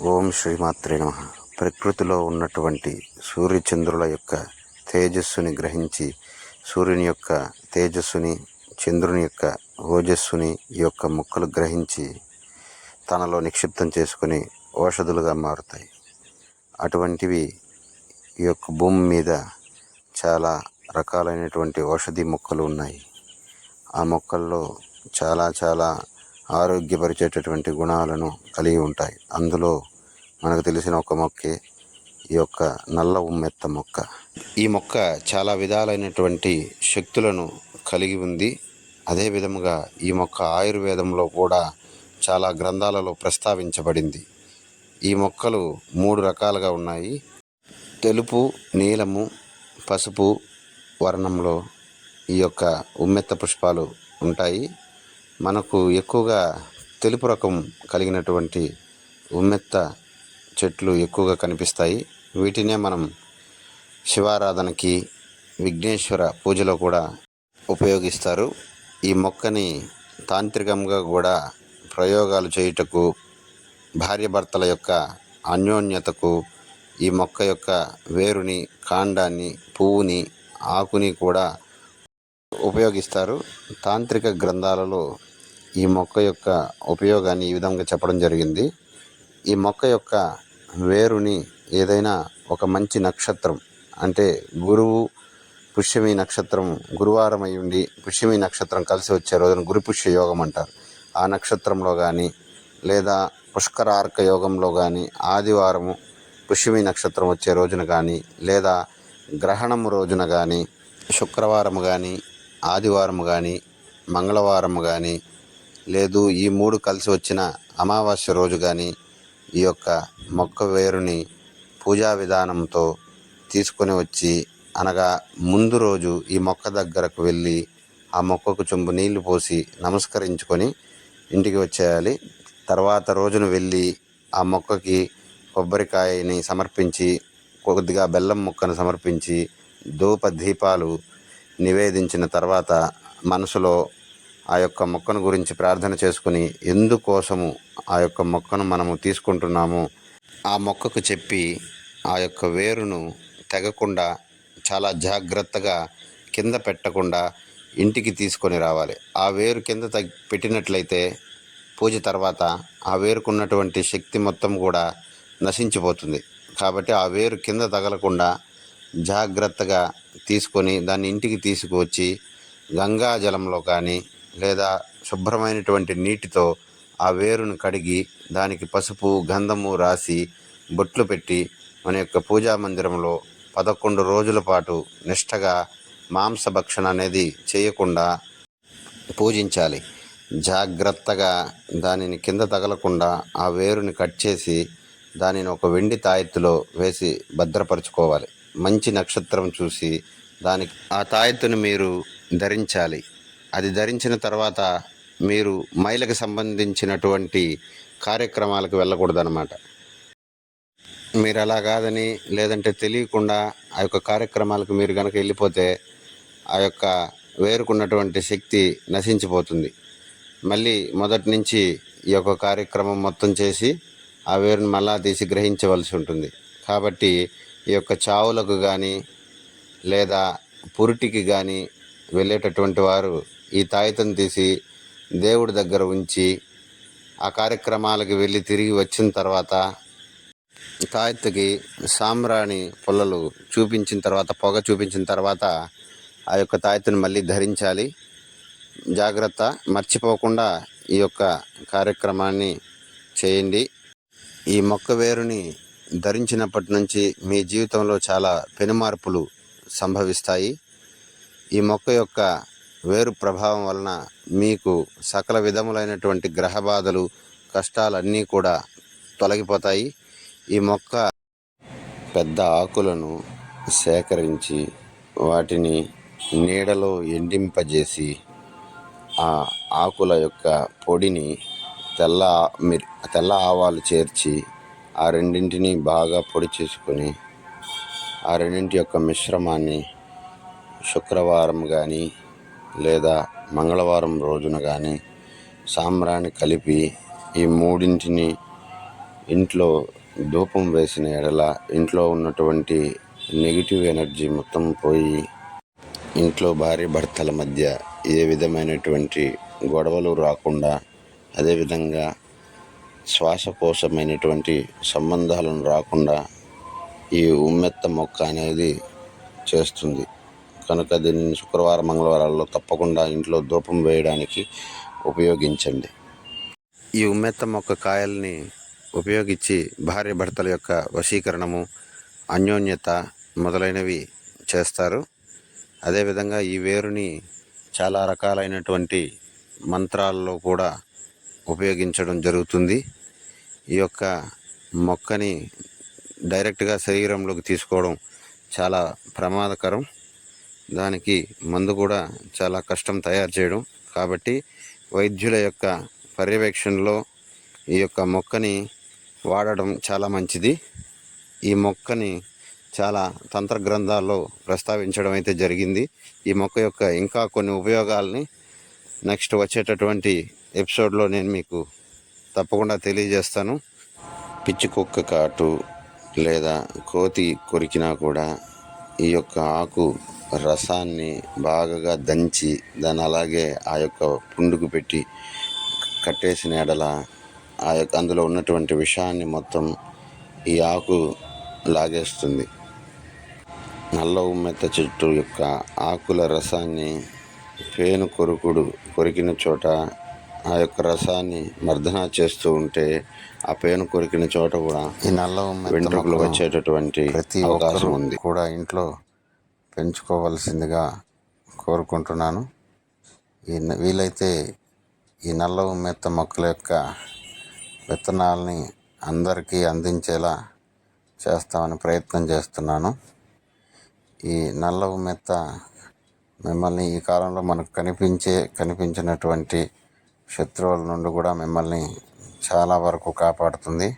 ఓం శ్రీమాత్రే నమః. ప్రకృతిలో ఉన్నటువంటి సూర్యచంద్రుల యొక్క తేజస్సుని గ్రహించి సూర్యుని యొక్క తేజస్సుని, చంద్రుని యొక్క ఓజస్సుని ఈ యొక్క మొక్కలు గ్రహించి తనలో నిక్షిప్తం చేసుకుని ఔషధులుగా మారుతాయి. అటువంటివి ఈ యొక్క భూమి మీద చాలా రకాలైనటువంటి ఔషధి మొక్కలు ఉన్నాయి. ఆ మొక్కల్లో చాలా ఆరోగ్యపరిచేటటువంటి గుణాలను కలిగి ఉంటాయి. అందులో మనకు తెలిసిన ఒక మొక్కే ఈ యొక్క నల్ల ఉమ్మెత్త మొక్క. ఈ మొక్క చాలా విధాలైనటువంటి శక్తులను కలిగి ఉంది. అదే విధముగా ఈ మొక్క ఆయుర్వేదంలో కూడా చాలా గ్రంథాలలో ప్రస్తావించబడింది. ఈ మొక్కలు 3 రకాలుగా ఉన్నాయి. తెలుపు, నీలము, పసుపు వర్ణంలో ఈ యొక్క ఉమ్మెత్త పుష్పాలు ఉంటాయి. మనకు ఎక్కువగా తెలుపు రకం కలిగినటువంటి ఉమ్మెత్త చెట్లు ఎక్కువగా కనిపిస్తాయి. వీటినే మనం శివారాధనకి, విఘ్నేశ్వర పూజలో కూడా ఉపయోగిస్తారు. ఈ మొక్కని తాంత్రికంగా కూడా ప్రయోగాలు చేయుటకు, భార్యాభర్తల యొక్క అన్యోన్యతకు ఈ మొక్క యొక్క వేరుని, కాండాన్ని, పువ్వుని, ఆకుని కూడా ఉపయోగిస్తారు. తాంత్రిక గ్రంథాలలో ఈ మొక్క యొక్క ఉపయోగాన్ని ఈ విధంగా చెప్పడం జరిగింది. ఈ మొక్క యొక్క వేరుని ఏదైనా ఒక మంచి నక్షత్రం, అంటే గురువు పుష్యమి నక్షత్రం గురువారం అయి ఉండి పుష్యమి నక్షత్రం కలిసి వచ్చే రోజున గురు పుష్య యోగం అంటారు. ఆ నక్షత్రంలో కానీ, లేదా పుష్కరార్క యోగంలో కానీ, ఆదివారము పుష్యమి నక్షత్రం వచ్చే రోజున కానీ, లేదా గ్రహణము రోజున కానీ, శుక్రవారం కానీ, ఆదివారం కానీ, మంగళవారం కానీ, లేదు ఈ 3 కలిసి వచ్చిన అమావాస్య రోజు కానీ ఈ యొక్క మొక్క వేరుని పూజా విధానంతో తీసుకొని వచ్చి, అనగా ముందు రోజు ఈ మొక్క దగ్గరకు వెళ్ళి ఆ మొక్కకు చెంబు నీళ్లు పోసి నమస్కరించుకొని ఇంటికి వచ్చేయాలి. తర్వాత రోజున వెళ్ళి ఆ మొక్కకి కొబ్బరికాయని సమర్పించి, కొద్దిగా బెల్లం ముక్కను సమర్పించి, ధూప దీపాలు నివేదించిన తర్వాత మనసులో ఆ యొక్క మొక్కను గురించి ప్రార్థన చేసుకుని, ఎందుకోసము ఆ యొక్క మొక్కను మనము తీసుకుంటున్నాము ఆ మొక్కకు చెప్పి, ఆ యొక్క వేరును తెగకుండా చాలా జాగ్రత్తగా కింద పెట్టకుండా ఇంటికి తీసుకొని రావాలి. ఆ వేరు కింద పెట్టినట్లయితే పూజ తర్వాత ఆ వేరుకున్నటువంటి శక్తి మొత్తం కూడా నశించిపోతుంది. కాబట్టి ఆ వేరు కింద తగలకుండా జాగ్రత్తగా తీసుకొని దాన్ని ఇంటికి తీసుకువచ్చి గంగాజలంలో కానీ, లేదా శుభ్రమైనటువంటి నీటితో ఆ వేరును కడిగి దానికి పసుపు, గంధము రాసి బొట్లు పెట్టి మన యొక్క పూజా మందిరంలో 11 రోజుల పాటు నిష్టగా మాంసభక్షణ అనేది చేయకుండా పూజించాలి. జాగ్రత్తగా దానిని కింద తగలకుండా ఆ వేరుని కట్ చేసి దానిని ఒక వెండి తాయెత్తులో వేసి భద్రపరుచుకోవాలి. మంచి నక్షత్రం చూసి దానికి ఆ తాయెత్తును మీరు ధరించాలి. అది ధరించిన తర్వాత మీరు మహిళకు సంబంధించినటువంటి కార్యక్రమాలకు వెళ్ళకూడదన్నమాట. మీరు అలా కాదని, లేదంటే తెలియకుండా ఆ యొక్క కార్యక్రమాలకు మీరు కనుక వెళ్ళిపోతే ఆ యొక్క వేరుకున్నటువంటి శక్తి నశించిపోతుంది. మళ్ళీ మొదటి నుంచి ఈ యొక్క కార్యక్రమం మొత్తం చేసి ఆ వేరుని మళ్ళా తీసి గ్రహించవలసి ఉంటుంది. కాబట్టి ఈ యొక్క చావులకు కానీ, లేదా పురిటికి కానీ వెళ్ళేటటువంటి వారు ఈ తాయితం తీసి దేవుడి దగ్గర ఉంచి ఆ కార్యక్రమాలకు వెళ్ళి తిరిగి వచ్చిన తర్వాత తాయెత్తుకి సాంబ్రాణి పుల్లలు చూపించిన తర్వాత, పొగ చూపించిన తర్వాత ఆ యొక్క తాయెత్తుని మళ్ళీ ధరించాలి. జాగ్రత్త, మర్చిపోకుండా ఈ యొక్క కార్యక్రమాన్ని చేయండి. ఈ మొక్క వేరుని ధరించినప్పటి నుంచి మీ జీవితంలో చాలా పెనుమార్పులు సంభవిస్తాయి. ఈ మొక్క యొక్క వేరు ప్రభావం వలన మీకు సకల విధములైనటువంటి గ్రహ బాధలు, కష్టాలన్నీ కూడా తొలగిపోతాయి. ఈ మొక్క పెద్ద ఆకులను సేకరించి వాటిని నీడలో ఎండింపజేసి ఆ ఆకుల యొక్క పొడిని తెల్ల ఆవాలు చేర్చి ఆ రెండింటిని బాగా పొడి చేసుకొని ఆ రెండింటి యొక్క మిశ్రమాన్ని శుక్రవారం కానీ, లేదా మంగళవారం రోజున కానీ సాంబ్రాణి కలిపి ఈ మూడింటిని ఇంట్లో ధూపం వేసిన ఎడల ఇంట్లో ఉన్నటువంటి నెగిటివ్ ఎనర్జీ మొత్తం పోయి ఇంట్లో భార్య భర్తల మధ్య ఏ విధమైనటువంటి గొడవలు రాకుండా, అదేవిధంగా శ్వాసకోశమైనటువంటి సంబంధాలను రాకుండా ఈ ఉమ్మెత్త మొక్క అనేది చేస్తుంది. కనుక దీనిని శుక్రవారం మంగళవారాల్లో తప్పకుండా ఇంట్లో ధూపం వేయడానికి ఉపయోగించండి. ఈ ఉమ్మెత్త మొక్క కాయల్ని ఉపయోగించి భార్య భర్తల యొక్క వశీకరణము, అన్యోన్యత మొదలైనవి చేస్తారు. అదేవిధంగా ఈ వేరుని చాలా రకాలైనటువంటి మంత్రాల్లో కూడా ఉపయోగించడం జరుగుతుంది. ఈ యొక్క మొక్కని డైరెక్ట్గా శరీరంలోకి తీసుకోవడం చాలా ప్రమాదకరం. దానికి మందు కూడా చాలా కష్టం తయారు చేయడం. కాబట్టి వైద్యుల యొక్క పర్యవేక్షణలో ఈ యొక్క మొక్కని వాడడం చాలా మంచిది. ఈ మొక్కని చాలా తంత్ర గ్రంథాల్లో ప్రస్తావించడం అయితే జరిగింది. ఈ మొక్క యొక్క ఇంకా కొన్ని ఉపయోగాల్ని నెక్స్ట్ వచ్చేటటువంటి ఎపిసోడ్లో నేను మీకు తప్పకుండా తెలియజేస్తాను. పిచ్చి కుక్క కాటు లేదా కోతి కొరికినా కూడా ఈ యొక్క ఆకు రసాన్ని బాగా దంచి దాన్ని అలాగే ఆ యొక్క పుండుకు పెట్టి కట్టేసిన ఎడల ఆ యొక్క అందులో ఉన్నటువంటి విషాన్ని మొత్తం ఈ ఆకు లాగేస్తుంది. నల్ల ఉమ్మెత్త చెట్టు యొక్క ఆకుల రసాన్ని పేను కొరికిన చోట ఆ యొక్క రసాన్ని మర్దన చేస్తూ ఉంటే ఆ పేను కొరికిన చోట కూడా ఈ నల్ల వెంట్రుకలు వచ్చేటటువంటి ప్రతి అవకాశం ఉంది. కూడా ఇంట్లో పెంచుకోవలసిందిగా కోరుకుంటున్నాను. వీలైతే ఈ నల్ల ఉమ్మెత్త మొక్కల యొక్క విత్తనాలని అందరికీ అందించేలా చేస్తామని ప్రయత్నం చేస్తున్నాను. ఈ నల్ల ఉమ్మెత్త మిమ్మల్ని ఈ కాలంలో మనకు కనిపించినటువంటి శత్రువుల నుండి కూడా మిమ్మల్ని చాలా వరకు కాపాడుతుంది.